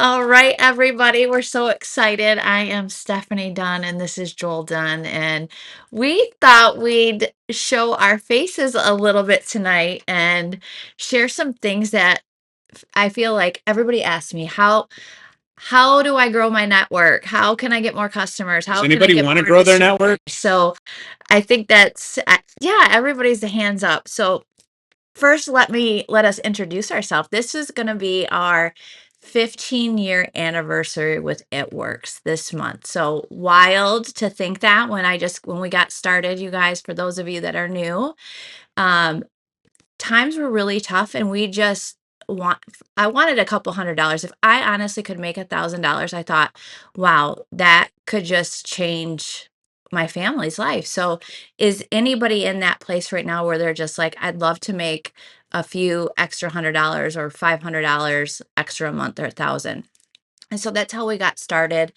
All right, everybody, we're so excited. I am Stephanie Dunn, and this is Joel Dunn. And we thought we'd show our faces a little bit tonight and share some things that I feel like everybody asks me, how do I grow my network? How can I get more customers? Does How can I anybody get want to more grow their network? distributors? So I think that's yeah, everybody's the hands up. So first, let us introduce ourselves. This is going to be our 15-year anniversary with It Works this month. So wild to think that when we got started, you guys, for those of you that are new, um, times were really tough and want I wanted a couple $100. If I honestly could make $1,000, I thought, wow, that could just change my family's life. So is anybody in that place right now where they're just like, I'd love to make a few extra $100 or $500 extra a month or 1,000? And so that's how we got started.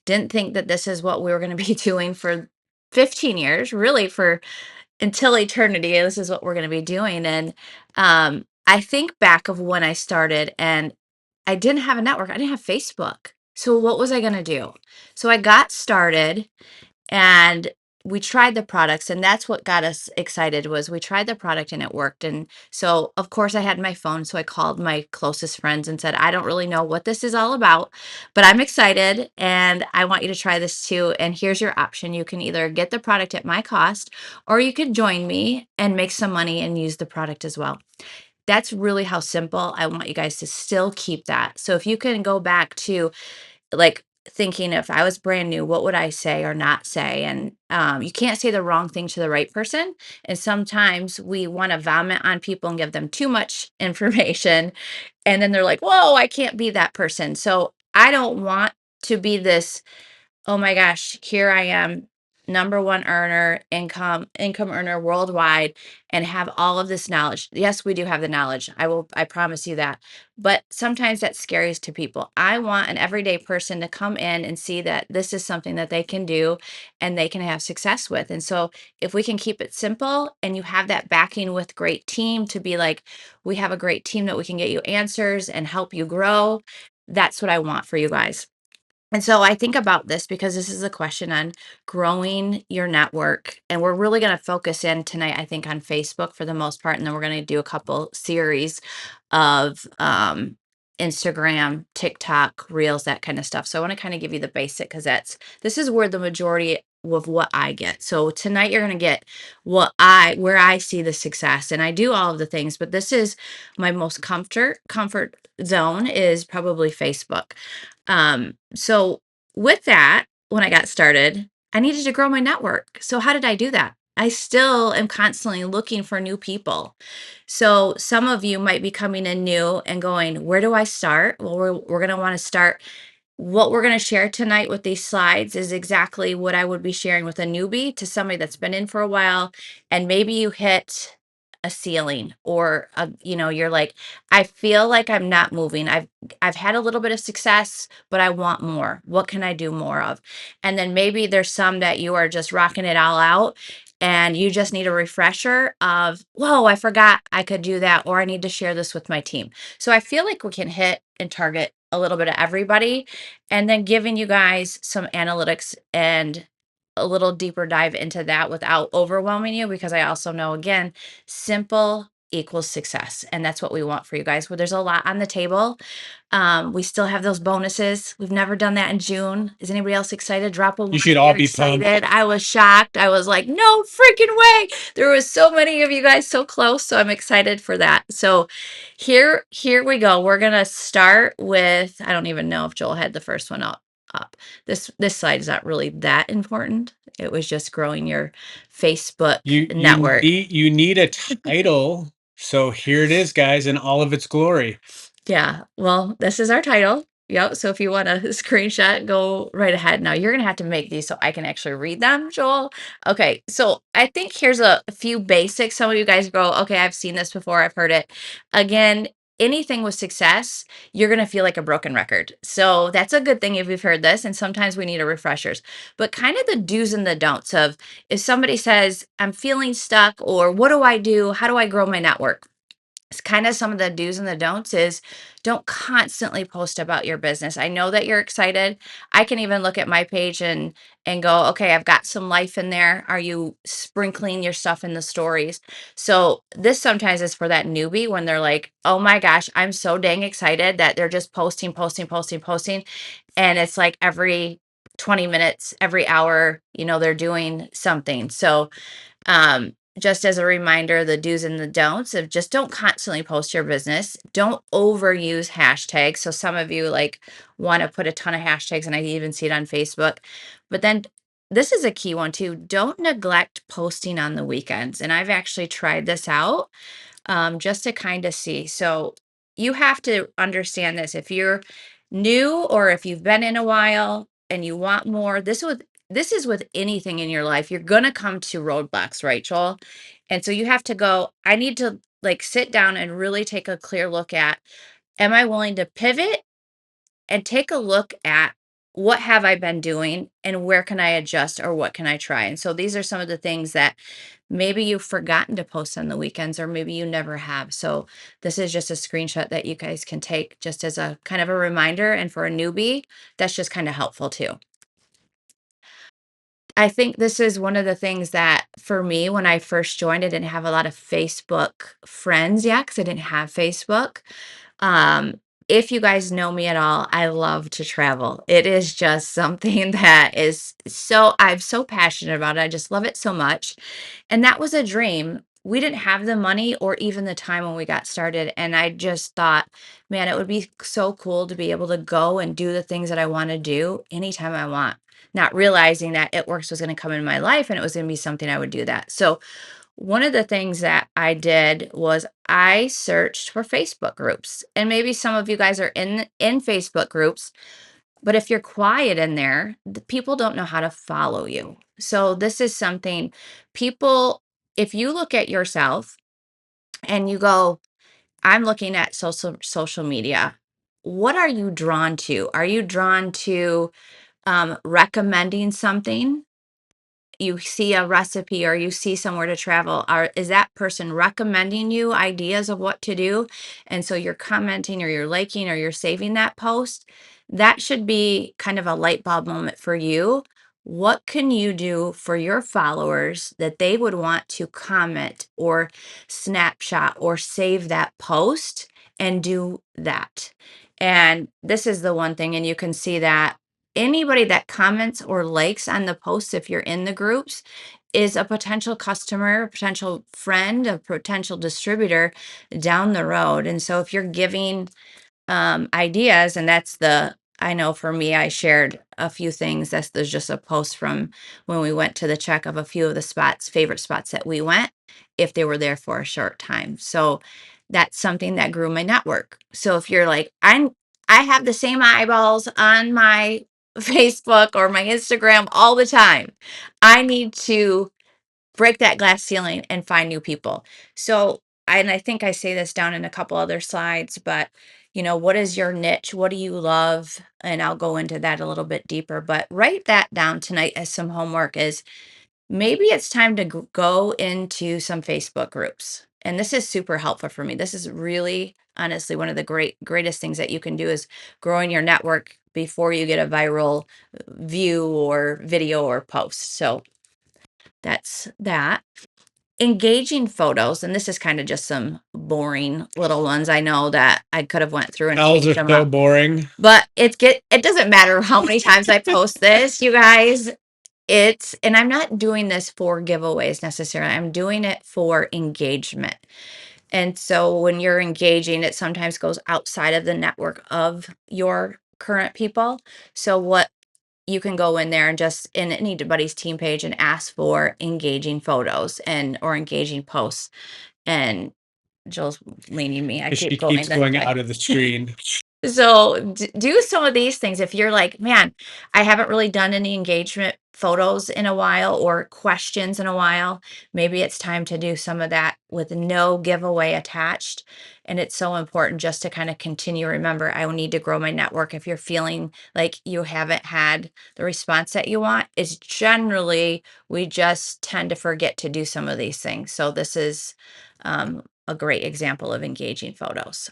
Didn't think that this is what we were going to be doing for 15 years, really for until eternity. This is what we're going to be doing. And I think back of when I started and I didn't have a network. I didn't have Facebook. So what was I going to do? So I got started and we tried the products, and that's what got us excited. Was we tried the product and it worked. And so of course I had my phone, so I called my closest friends and said, I don't really know what this is all about, but I'm excited and I want you to try this too. And here's your option: you can either get the product at my cost, or you could join me and make some money and use the product as well. That's really how simple. I want you guys to still keep that. So if you can go back to, like, thinking, if I was brand new, what would I say or not say? And you can't say the wrong thing to the right person. And sometimes we want to vomit on people and give them too much information. And then they're like, whoa, I can't be that person. So I don't want to be this, oh my gosh, here I am, number one earner, income earner worldwide, and have all of this knowledge. Yes, we do have the knowledge. I promise you that. But sometimes that's scary to people. I want an everyday person to come in and see that this is something that they can do and they can have success with. And so if we can keep it simple and you have that backing with great team to be like, we have a great team that we can get you answers and help you grow. That's what I want for you guys. And so I think about this because this is a question on growing your network. And we're really going to focus in tonight, I think, on Facebook for the most part. And then we're going to do a couple series of Instagram, TikTok, Reels, that kind of stuff. So I want to kind of give you the basic, because this is where the majority of what I get. So tonight you're going to get where I see the success. And I do all of the things, but this is my most comfort zone is probably Facebook. So with that, when I got started, I needed to grow my network. So how did I do that? I still am constantly looking for new people. So some of you might be coming in new and going, where do I start? Well, we're going to want to start. What we're going to share tonight with these slides is exactly what I would be sharing with a newbie to somebody that's been in for a while. And maybe you hit a ceiling, or you're like, I feel like I'm not moving. I've had a little bit of success, but I want more. What can I do more of? And then maybe there's some that you are just rocking it all out and you just need a refresher of, whoa, I forgot I could do that, or I need to share this with my team. So I feel like we can hit and target a little bit of everybody, and then giving you guys some analytics and a little deeper dive into that without overwhelming you, because I also know, again, simple equals success. And that's what we want for you guys. Where there's a lot on the table. We still have those bonuses. We've never done that in June. Is anybody else excited? Drop a one You should if all you're be excited. pumped. I was shocked. I was like, no freaking way. There was so many of you guys so close. So I'm excited for that. So here we go. We're gonna start with, I don't even know if Joel had the first one up. This slide is not really that important. It was just growing your Facebook network. You need a title. So here it is, guys, in all of its glory. Yeah, well, this is our title. Yep. So if you want a screenshot, go right ahead. Now you're gonna have to make these so I can actually read them, Joel. Okay, so I think here's a few basics. Some of you guys go, okay, I've seen this before, I've heard it. Again, anything with success, you're gonna feel like a broken record. So that's a good thing if you've heard this, and sometimes we need a refreshers. But kind of the do's and the don'ts of, if somebody says, I'm feeling stuck, or what do I do? How do I grow my network? it's kind of some of the do's and the don'ts is don't constantly post about your business. I know that you're excited. I can even look at my page and go, okay, I've got some life in there. Are you sprinkling your stuff in the stories? So this sometimes is for that newbie when they're like, oh my gosh, I'm so dang excited that they're just posting, posting, posting, posting. And it's like every 20 minutes, every hour, they're doing something. So just as a reminder, the do's and the don'ts of just don't constantly post your business. Don't overuse hashtags. So some of you like want to put a ton of hashtags, and I even see it on Facebook. But then this is a key one too. Don't neglect posting on the weekends. And I've actually tried this out just to kind of see. So you have to understand this. If you're new or if you've been in a while and you want more, this is with anything in your life. You're gonna come to roadblocks, right, Joel? And so you have to go, I need to like sit down and really take a clear look at, am I willing to pivot and take a look at what have I been doing and where can I adjust or what can I try? And so these are some of the things that maybe you've forgotten to post on the weekends or maybe you never have. So this is just a screenshot that you guys can take just as a kind of a reminder. And for a newbie, that's just kind of helpful too. I think this is one of the things that for me, when I first joined, I didn't have a lot of Facebook friends yet because I didn't have Facebook. Um, if you guys know me at all, I love to travel. It is just something that is I'm so passionate about it. I just love it so much. And that was a dream. We didn't have the money or even the time when we got started. And I just thought, man, it would be so cool to be able to go and do the things that I want to do anytime I want, not realizing that It Works was going to come in my life and it was going to be something I would do that. So one of the things that I did was I searched for Facebook groups. And maybe some of you guys are in Facebook groups, but if you're quiet in there, the people don't know how to follow you. So this is something people, if you look at yourself and you go, I'm looking at social media. What are you drawn to? Are you drawn to recommending something? You see a recipe or you see somewhere to travel, is that person recommending you ideas of what to do? And so you're commenting or you're liking or you're saving that post. That should be kind of a light bulb moment for you. What can you do for your followers that they would want to comment or snapshot or save that post and do that? And this is the one thing, and you can see that anybody that comments or likes on the posts, if you're in the groups, is a potential customer, a potential friend, a potential distributor down the road. And so if you're giving ideas, and I know for me, I shared a few things. There's just a post from when we went to the check of a few of the favorite spots that we went, if they were there for a short time. So that's something that grew my network. So if you're like, I have the same eyeballs on my Facebook or my Instagram all the time, I need to break that glass ceiling and find new people. So, and I think I say this down in a couple other slides, but what is your niche? What do you love? And I'll go into that a little bit deeper, but write that down tonight as some homework is maybe it's time to go into some Facebook groups. And this is super helpful for me. This is really honestly one of the greatest things that you can do is growing your network before you get a viral view or video or post. So that's that. Engaging photos, and this is kind of just some boring little ones. I know that I could have went through and Owls changed are them so up, boring. but it doesn't matter how many times I post this, you guys. And I'm not doing this for giveaways necessarily. I'm doing it for engagement. And so when you're engaging, it sometimes goes outside of the network of your current people. So what you can go in there and just in anybody's team page and ask for engaging photos and or engaging posts. And Jill's leaning me. I keep She going keeps this going way. out of the screen. So do some of these things. If you're like, man, I haven't really done any engagement photos in a while or questions in a while, maybe it's time to do some of that with no giveaway attached. And it's so important just to kind of continue. Remember, I will need to grow my network. If you're feeling like you haven't had the response that you want, it's generally we just tend to forget to do some of these things. So this is a great example of engaging photos.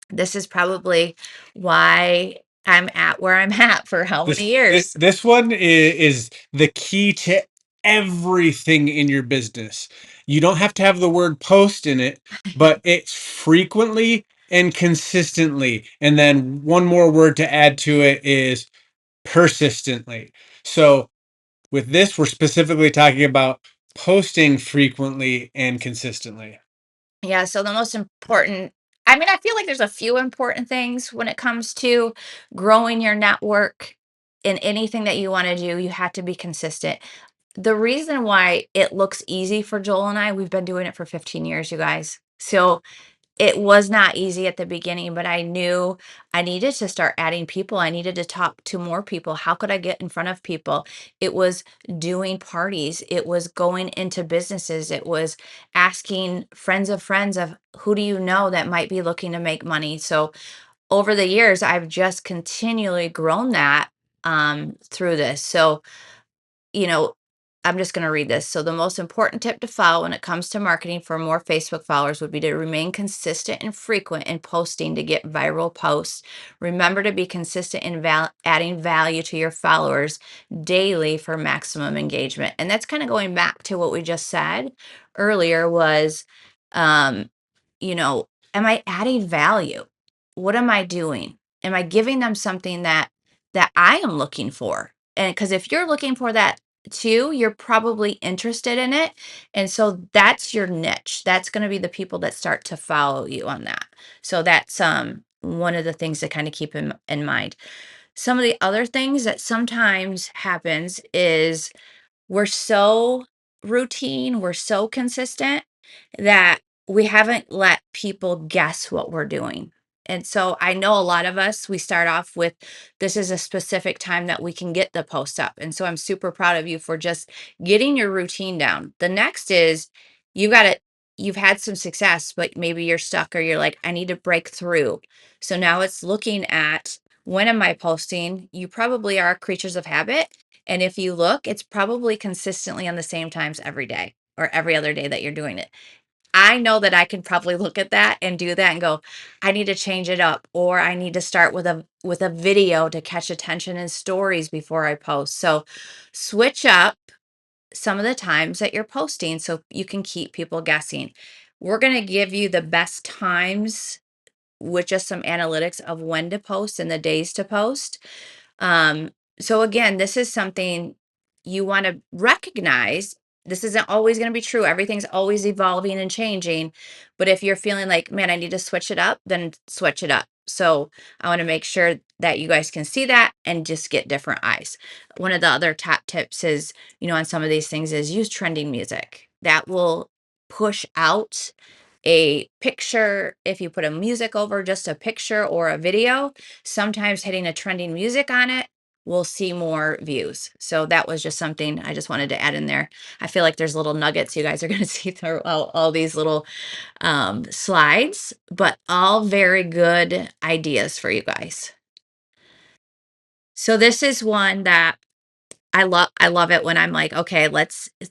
This is probably why I'm at where I'm at for how many years. This one is the key to everything in your business. You don't have to have the word post in it, but it's frequently and consistently. And then one more word to add to it is persistently. So with this, we're specifically talking about posting frequently and consistently. Yeah, so the most important, I mean, I feel like there's a few important things when it comes to growing your network in anything that you want to do. You have to be consistent. The reason why it looks easy for Joel and I, we've been doing it for 15 years, you guys. So it was not easy at the beginning, but I knew I needed to start adding people. I needed to talk to more people. How could I get in front of people? It was doing parties. It was going into businesses. It was asking friends of who do you know that might be looking to make money. So over the years, I've just continually grown that through this. So you know, I'm just going to read this. So, the most important tip to follow when it comes to marketing for more Facebook followers would be to remain consistent and frequent in posting to get viral posts. Remember to be consistent in adding value to your followers daily for maximum engagement. And that's kind of going back to what we just said earlier was, um, am I adding value? What am I doing? Am I giving them something that I am looking for? And because if you're looking for that too, you're probably interested in it. And so that's your niche. That's going to be the people that start to follow you on that. So that's one of the things to kind of keep in mind. Some of the other things that sometimes happens is we're so routine, we're so consistent that we haven't let people guess what we're doing. And so I know a lot of us, we start off with this is a specific time that we can get the post up. And so I'm super proud of you for just getting your routine down. The next is you got to, you've had some success, but maybe you're stuck or you're like, I need to break through. So now it's looking at when am I posting? You probably are creatures of habit. And if you look, it's probably consistently on the same times every day or every other day that you're doing it. I know that I can probably look at that and do that and go, I need to change it up, or I need to start with a video to catch attention in stories before I post. So switch up some of the times that you're posting so you can keep people guessing. We're going to give you the best times with just some analytics of when to post and the days to post. So again, this is something you want to recognize. This isn't always going to be true. Everything's always evolving and changing. But if you're feeling like, man, I need to switch it up, then switch it up. So I want to make sure that you guys can see that and just get different eyes. One of the other top tips is, on some of these things is use trending music. That will push out a picture. If you put a music over just a picture or a video, sometimes hitting a trending music on it will see more views. So that was just something I just wanted to add in there. I feel like there's little nuggets you guys are going to see throughout all these little slides, but all very good ideas for you guys. So this is one that I love it when I'm like, okay,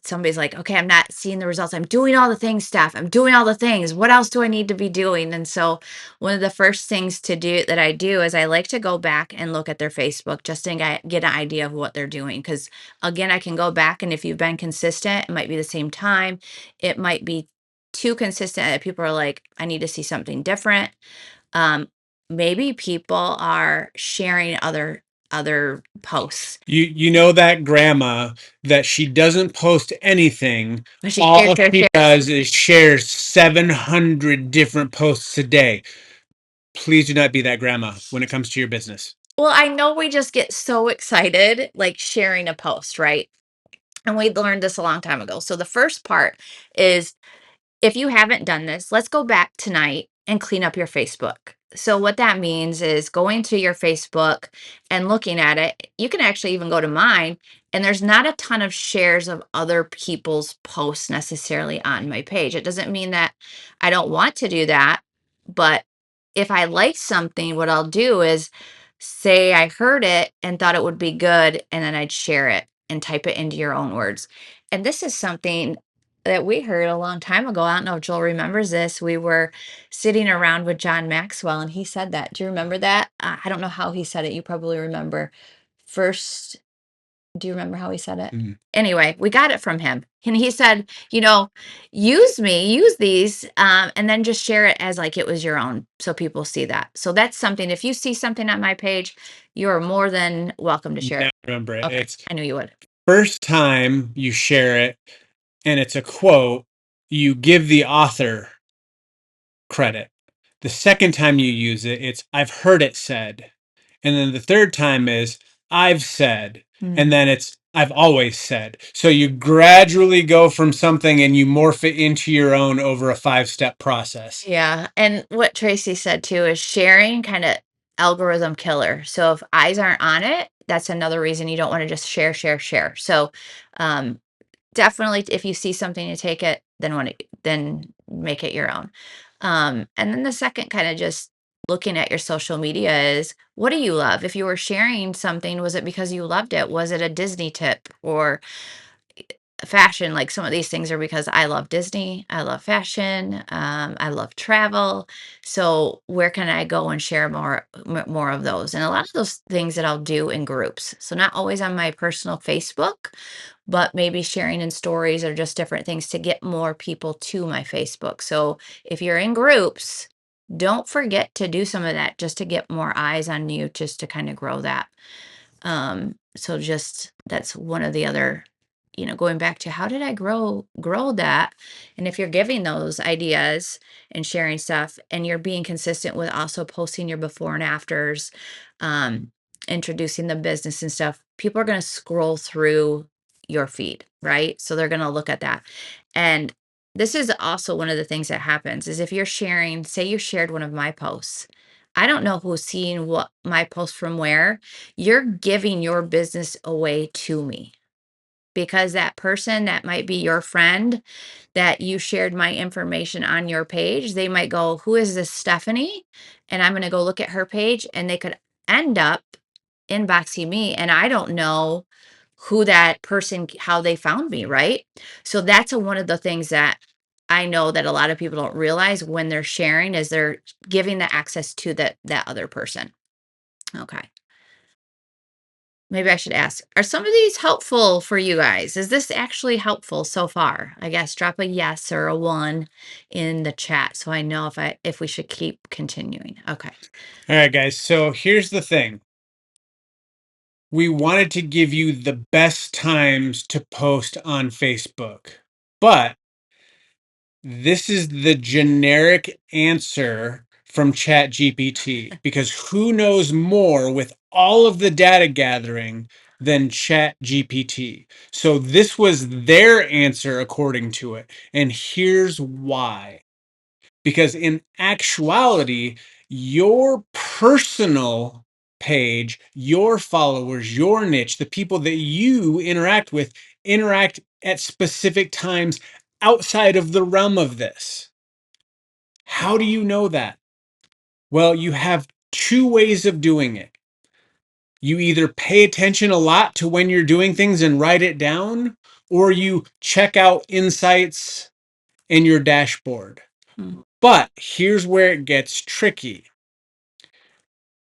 somebody's like, okay, I'm not seeing the results. I'm doing all the things, Steph. I'm doing all the things. What else do I need to be doing? And so one of the first things to do that I do is I like to go back and look at their Facebook just to get an idea of what they're doing. Because again, I can go back and if you've been consistent, it might be the same time. It might be too consistent that people are like, I need to see something different. Um, Maybe people are sharing other posts. You know that grandma that she doesn't post anything. But she shares, All shares, she shares. does is shares 700 different posts a day. Please do not be that grandma when it comes to your business. Well, I know we just get so excited, like sharing a post, right? And we learned this a long time ago. So the first part is if you haven't done this, let's go back tonight and clean up your Facebook. So what that means is going to your Facebook and looking at it. You can actually even go to mine, and there's not a ton of shares of other people's posts necessarily on my page. It doesn't mean that I don't want to do that, but if I like something, what I'll do is say I heard it and thought it would be good, and then I'd share it and type it into your own words. And this is something that we heard a long time ago. I don't know if Joel remembers this. We were sitting around with John Maxwell, and he said that. Do you remember that? I don't know how he said it. You probably remember. First, do you remember how he said it? Mhm. Anyway, we got it from him. And he said, use me, use these, and then just share it as like it was your own so people see that. So that's something. If you see something on my page, you're more than welcome to share Now it. remember it. Okay. It's I knew you would. first time you share it and it's a quote, you give the author credit. The second time you use it, it's I've heard it said. And then the third time is I've said. And then it's I've always said. So you gradually go from something and you morph it into your own over a 5-step process. Yeah, and what Tracy said too is sharing kind of algorithm killer. So if eyes aren't on it, that's another reason you don't want to just share, share, share. So um, definitely, if you see something to take it, then make it your own. And then the second kind of just looking at your social media is what do you love? If you were sharing something, was it because you loved it? Was it a Disney tip or fashion? Like some of these things are because I love Disney, I love fashion, I love travel. So where can I go and share more of those? And a lot of those things that I'll do in groups. So not always on my personal Facebook, but maybe sharing in stories or just different things to get more people to my Facebook. So if you're in groups, don't forget to do some of that just to get more eyes on you, just to kind of grow that. So just that's one of the other, going back to how did I grow that? And if you're giving those ideas and sharing stuff and you're being consistent with also posting your before and afters, um, introducing the business and stuff, people are going to scroll through your feed, right? So they're going to look at that. And this is also one of the things that happens is if you're sharing, say you shared one of my posts. I don't know who's seeing what my post from where, you're giving your business away to me because that person that might be your friend that you shared my information on your page, they might go, who is this Stephanie? And I'm going to go look at her page and they could end up inboxing me and I don't know who that person, how they found me, right? So that's one of the things that I know that a lot of people don't realize when they're sharing is they're giving the access to that other person. Okay. Maybe I should ask, are some of these helpful for you guys? Is this actually helpful so far? I guess drop a yes or a one in the chat so I know if we should keep continuing. Okay. All right, guys. So here's the thing. We wanted to give you the best times to post on Facebook, but this is the generic answer from ChatGPT because who knows more with all of the data gathering than ChatGPT? So this was their answer according to it. And here's why. Because in actuality, your personal page, your followers, your niche, the people that you interact with, interact at specific times outside of the realm of this. How do you know that? Well, you have two ways of doing it. You either pay attention a lot to when you're doing things and write it down, or you check out insights in your dashboard. Mm, But here's where it gets tricky.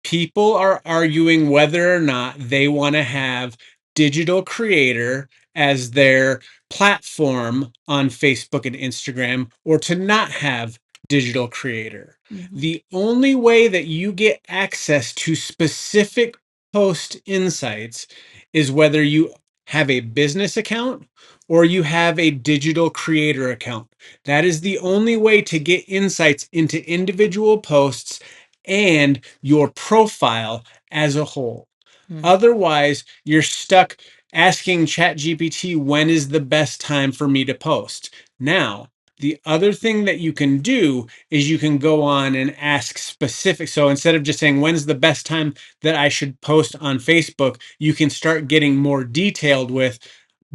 People are arguing whether or not they want to have digital creator as their platform on Facebook and Instagram or to not have digital creator. mhm, The only way that you get access to specific post insights is whether you have a business account or you have a digital creator account. That is the only way to get insights into individual posts and your profile as a whole. mm, Otherwise, you're stuck asking ChatGPT when is the best time for me to post. Now, the other thing that you can do is you can go on and ask specific. So instead of just saying when's the best time that I should post on Facebook, you can start getting more detailed with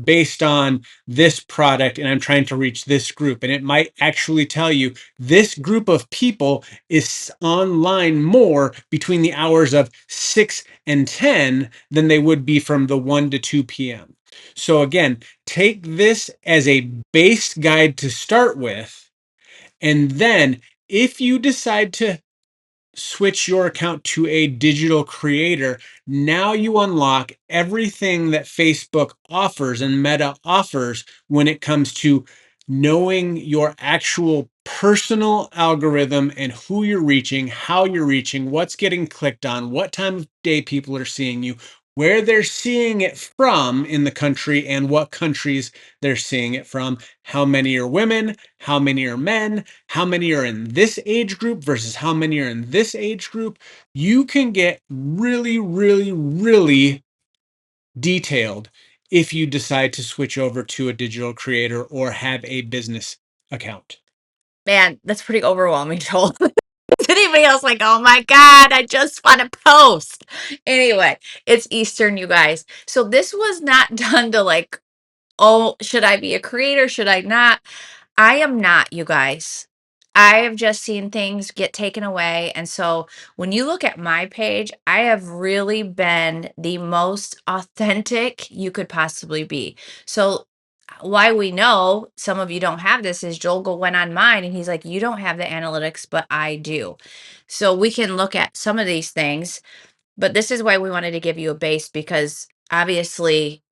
based on this product and I'm trying to reach this group. And it might actually tell you this group of people is online more between the hours of 6 and 10 than they would be from the 1 to 2 p.m. So again, take this as a base guide to start with. And then if you decide to switch your account to a digital creator, now you unlock everything that Facebook offers and Meta offers when it comes to knowing your actual personal algorithm and who you're reaching, how you're reaching, what's getting clicked on, what time of day people are seeing you, where they're seeing it from in the country, and what countries they're seeing it from, how many are women, how many are men, how many are in this age group versus how many are in this age group. You can get really, really, really detailed if you decide to switch over to a digital creator or have a business account. Man, that's pretty overwhelming, Joel. Is anybody else like, oh my God, I just want to post? Anyway, it's Eastern, you guys. So this was not done to like, oh, should I be a creator? Should I not? I am not, you guys. I have just seen things get taken away. And so when you look at my page, I have really been the most authentic you could possibly be. So why we know some of you don't have this is went on mine and he's like, you don't have the analytics, but I do. So we can look at some of these things, but this is why we wanted to give you a base because obviously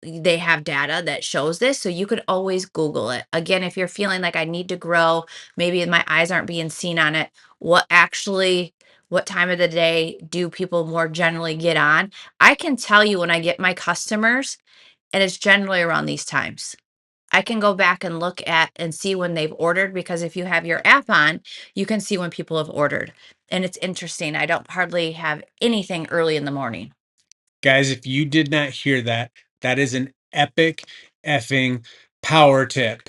they have data that shows this. So you could always Google it. Again, if you're feeling like I need to grow, maybe my eyes aren't being seen on it, what time of the day do people more generally get on? I can tell you when I get my customers, and it's generally around these times. I can go back and look at and see when they've ordered because if you have your app on, you can see when people have ordered. And it's interesting. I don't hardly have anything early in the morning. Guys, if you did not hear that, that is an epic effing power tip.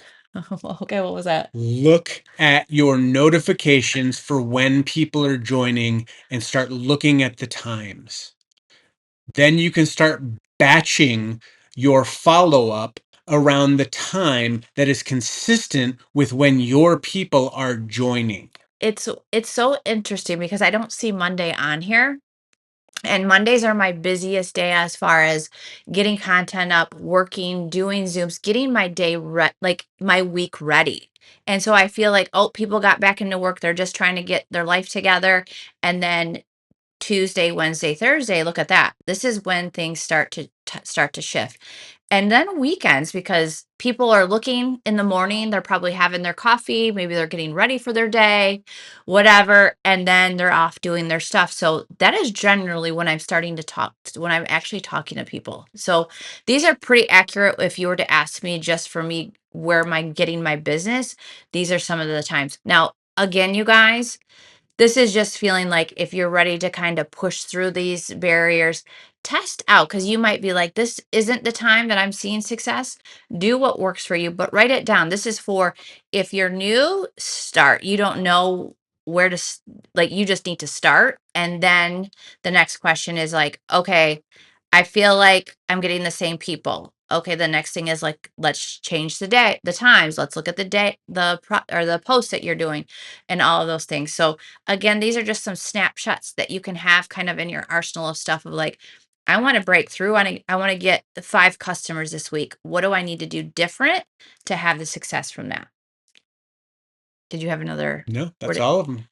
Okay, what was that? Look at your notifications for when people are joining and start looking at the times. Then you can start batching your follow up around the time that is consistent with when your people are joining. It's so interesting because I don't see Monday on here. And Mondays are my busiest day as far as getting content up, working, doing Zooms, getting my like my week ready. And so I feel like, oh, people got back into work. They're just trying to get their life together. And then Tuesday, Wednesday, Thursday, look at that. This is when things start to shift. And then weekends because people are looking in the morning, they're probably having their coffee, maybe they're getting ready for their day, whatever, and then they're off doing their stuff. So that is generally when I'm starting to talk when I'm actually talking to people. So these are pretty accurate if you were to ask me just for me where am I getting my business, these are some of the times. Now, again, you guys, this is just feeling like if you're ready to kind of push through these barriers, test out because you might be like, this isn't the time that I'm seeing success. Do what works for you, but write it down. This is for if you're new, start. You don't know where to, like, you just need to start. And then the next question is like, okay, I feel like I'm getting the same people. Okay, the next thing is like, let's change the day, the times. Let's look at the day, or the post that you're doing, and all of those things. So again, these are just some snapshots that you can have kind of in your arsenal of stuff of like, I want to break through. I want to get 5 customers this week. What do I need to do different to have the success from that? Did you have another? No, What that's all of them.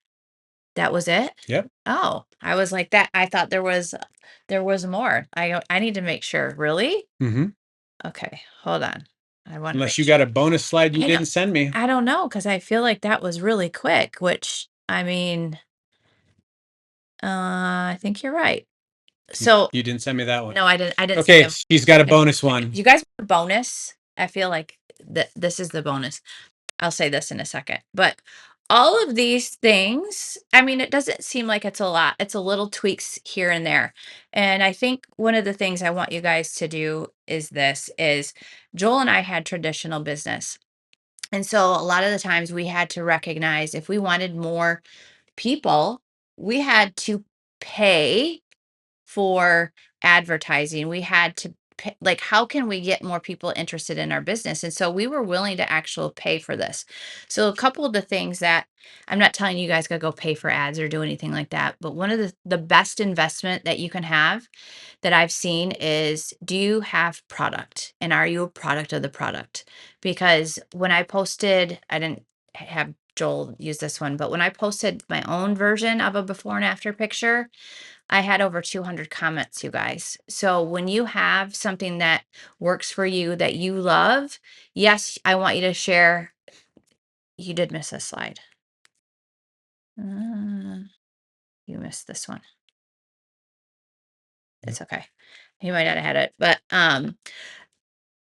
that was it? Yep. Oh, I was like that. I thought there was more. I need to make sure. Really? Mm-hmm. Okay, hold on. I want to Unless make you sure. got a bonus slide you I don't didn't send me. I don't know because I feel like that was really quick, which I mean, I think you're right. So You didn't send me that one. no, I didn't send Okay, him. she's got a Okay, bonus okay. one. You guys want a bonus? I feel like this is the bonus. I'll say this in a second. But all of these things, I mean, it doesn't seem like it's a lot. It's a little tweaks here and there. And I think one of the things I want you guys to do is Joel and I had traditional business. And so a lot of the times we had to recognize if we wanted more people, we had to pay for advertising. We had to like, how can we get more people interested in our business? And so we were willing to actually pay for this. So a couple of the things that I'm not telling you guys gotta go pay for ads or do anything like that, but one of the best investment that you can have that I've seen is, do you have product and are you a product of the product? Because when I posted, I didn't have Joel use this one, but when I posted my own version of a before and after picture, I had over 200 comments, you guys. So when you have something that works for you that you love, yes, I want you to share. You did miss a slide. Uh, you missed this one. Yep. It's okay. You might not have had it, but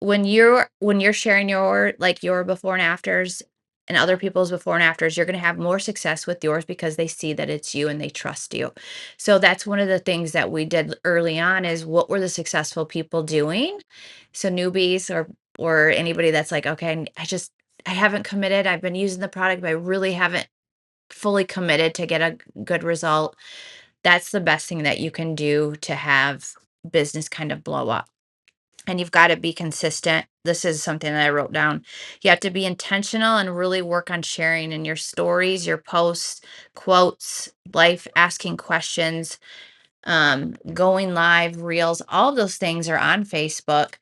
when you're sharing your, like, your before and afters and other people's before and afters, you're going to have more success with yours because they see that it's you and they trust you. So that's one of the things that we did early on, is what were the successful people doing? So newbies or anybody that's like, okay, I haven't committed. I've been using the product, but I really haven't fully committed to get a good result. That's the best thing that you can do to have business kind of blow up. And you've got to be consistent. This is something that I wrote down. You have to be intentional and really work on sharing in your stories, your posts, quotes, life, asking questions, going live, reels, all of those things are on Facebook.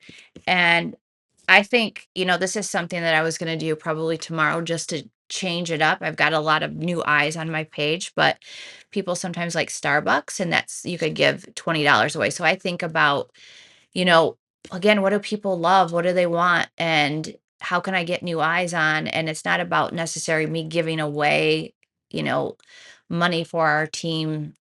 And I think, this is something that I was going to do probably tomorrow just to change it up. I've got a lot of new eyes on my page, but people sometimes like Starbucks, and that's, you could give $20 away. So I think about, you know, again, what do people love? What do they want? And how can I get new eyes on? And it's not about necessarily me giving away, you know, money for our team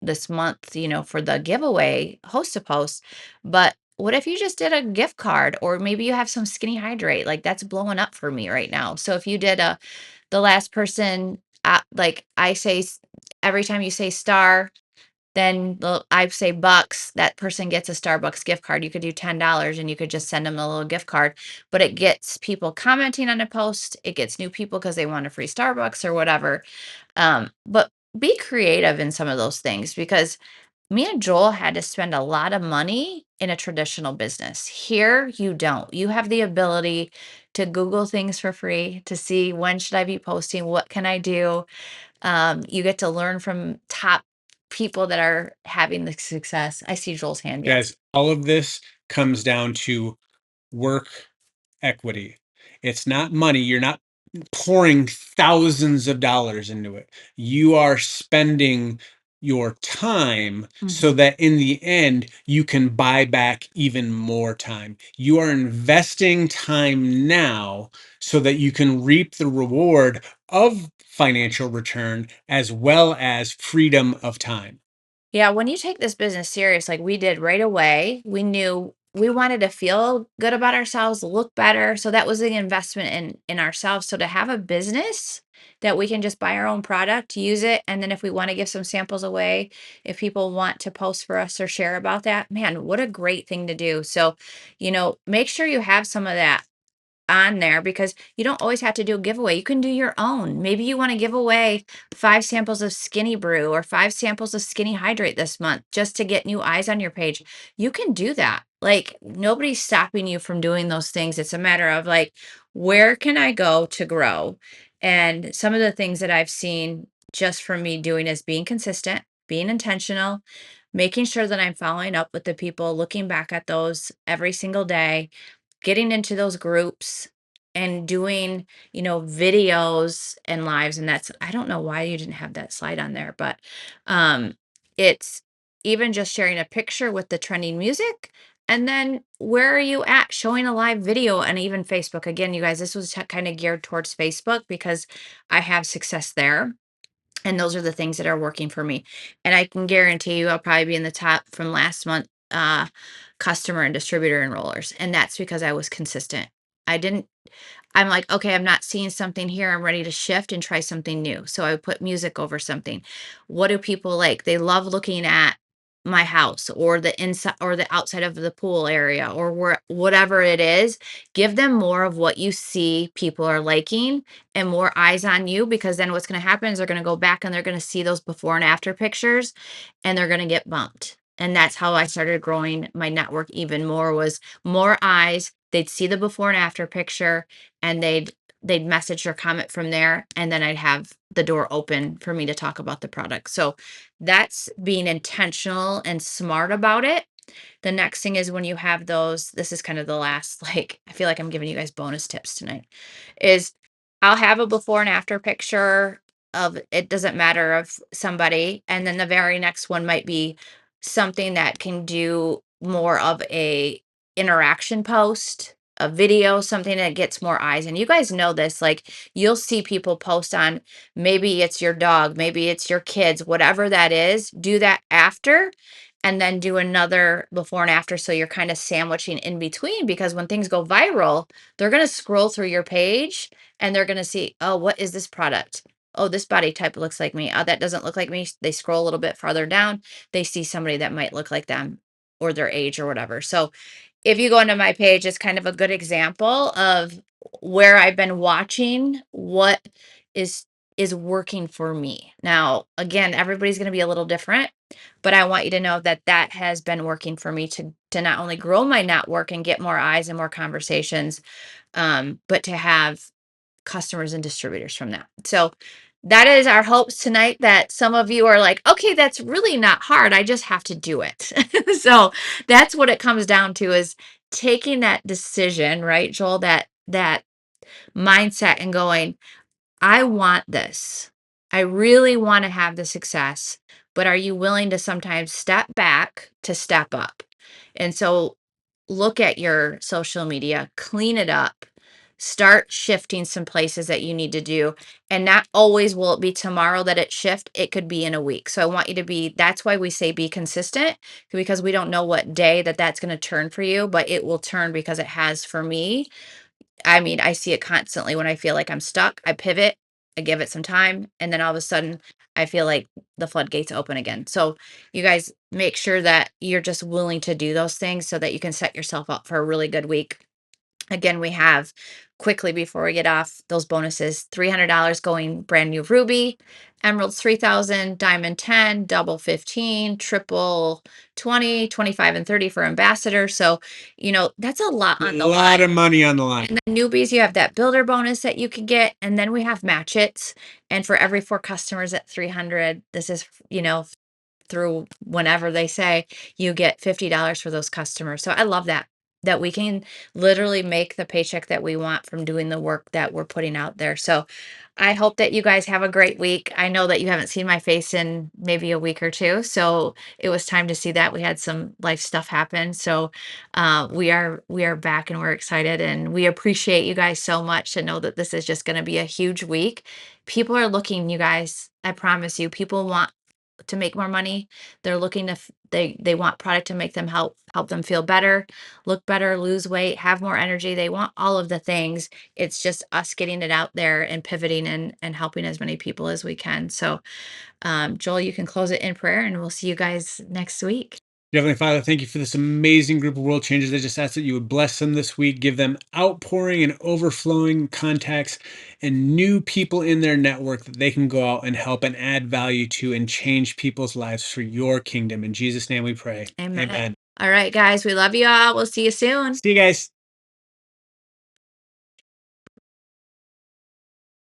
this month, for the giveaway host to post. But what if you just did a gift card, or maybe you have some skinny hydrate? Like, that's blowing up for me right now. So if you did the last person, like I say, every time you say star, then I say bucks, that person gets a Starbucks gift card. You could do $10 and you could just send them a little gift card, but it gets people commenting on a post. It gets new people because they want a free Starbucks or whatever. But be creative in some of those things, because me and Joel had to spend a lot of money in a traditional business. Here, you don't. You have the ability to Google things for free, to see when should I be posting, what can I do. You get to learn from top people that are having the success. I see Joel's hand. Yes. Guys, all of this comes down to work equity. It's not money. You're not pouring thousands of dollars into it. You are spending your time so Mhm. that in the end, you can buy back even more time. You are investing time now so that you can reap the reward of financial return as well as freedom of time. Yeah, when you take this business serious, like we did right away, we knew we wanted to feel good about ourselves, look better. So that was the investment in ourselves. So to have a business that we can just buy our own product, use it, and then if we want to give some samples away, if people want to post for us or share about that, man, what a great thing to do. So, make sure you have some of that on there, because you don't always have to do a giveaway. You can do your own. Maybe you want to give away 5 samples of Skinny Brew or 5 samples of Skinny Hydrate this month just to get new eyes on your page. You can do that. Like, nobody's stopping you from doing those things. It's a matter of, like, where can I go to grow? And some of the things that I've seen just from me doing is being consistent, being intentional, making sure that I'm following up with the people, looking back at those every single day, getting into those groups and doing, videos and lives. And that's, I don't know why you didn't have that slide on there, but it's even just sharing a picture with the trending music. And then where are you at, showing a live video, and even Facebook. Again, you guys, this was kind of geared towards Facebook because I have success there. And those are the things that are working for me. And I can guarantee you I'll probably be in the top from last month, customer and distributor enrollers. And that's because I was consistent. I didn't I'm like, okay, I'm not seeing something here. I'm ready to shift and try something new. So I would put music over something. What do people like? They love looking at my house, or the inside or the outside of the pool area, or whatever it is. Give them more of what you see people are liking and more eyes on you, because then what's going to happen is they're going to go back and they're going to see those before and after pictures, and they're going to get bumped. And that's how I started growing my network even more, was more eyes. They'd see the before and after picture, and they'd message or comment from there, and then I'd have the door open for me to talk about the product. So that's being intentional and smart about it. The next thing is when you have those, this is kind of the last, like, I feel like I'm giving you guys bonus tips tonight, is I'll have a before and after picture of, it doesn't matter, of somebody. And then the very next one might be something that can do more of a interaction post, a video, something that gets more eyes. And you guys know this, like, you'll see people post on, maybe it's your dog, maybe it's your kids, whatever that is, do that after, and then do another before and after. So you're kind of sandwiching in between, because when things go viral, they're going to scroll through your page and they're going to see, oh, what is this product? Oh, this body type looks like me. Oh, that doesn't look like me. They scroll a little bit farther down. They see somebody that might look like them or their age or whatever. So if you go into my page, it's kind of a good example of where I've been watching what is is working for me. Now, again, everybody's going to be a little different, but I want you to know that that has been working for me to not only grow my network and get more eyes and more conversations, but to have customers and distributors from that. So that is our hopes tonight, that some of you are like, okay, that's really not hard. I just have to do it. So that's what it comes down to, is taking that decision, right, Joel, that mindset and going, I want this. I really want to have the success, but are you willing to sometimes step back to step up? And so look at your social media, clean it up, start shifting some places that you need to do. And not always will it be tomorrow that it shift. It could be in a week. So I want you to be, that's why we say be consistent, because we don't know what day that's going to turn for you, but it will turn, because it has for me. I mean, I see it constantly. When I feel like I'm stuck, I pivot, I give it some time, and then all of a sudden I feel like the floodgates open again. So you guys make sure that you're just willing to do those things so that you can set yourself up for a really good week. Again, we have, quickly before we get off, those bonuses: $300 going brand new ruby, emeralds 3,000, diamond 10, double 15, triple 20, 25, and 30 for ambassador. So, that's a lot A on the lot line. of money on the line. And then newbies, you have that builder bonus that you can get. And then we have match it. And for every 4 customers at 300, this is, through whenever they say, you get $50 for those customers. So I love that we can literally make the paycheck that we want from doing the work that we're putting out there. So I hope that you guys have a great week. I know that you haven't seen my face in maybe a week or two, so it was time to see that. We had some life stuff happen. So we are back, and we're excited, and we appreciate you guys so much to know that this is just going to be a huge week. People are looking, you guys. I promise you, people want to make more money. They're looking to they want product to make them help them feel better, look better, lose weight, have more energy. They want all of the things. It's just us getting it out there and pivoting and helping as many people as we can. So Joel, you can close it in prayer, and we'll see you guys next week. Heavenly Father, thank you for this amazing group of world changers. I just ask that you would bless them this week, give them outpouring and overflowing contacts and new people in their network that they can go out and help and add value to and change people's lives for your kingdom. In Jesus' name we pray. Amen. Amen. All right, guys, we love you all. We'll see you soon. See you guys.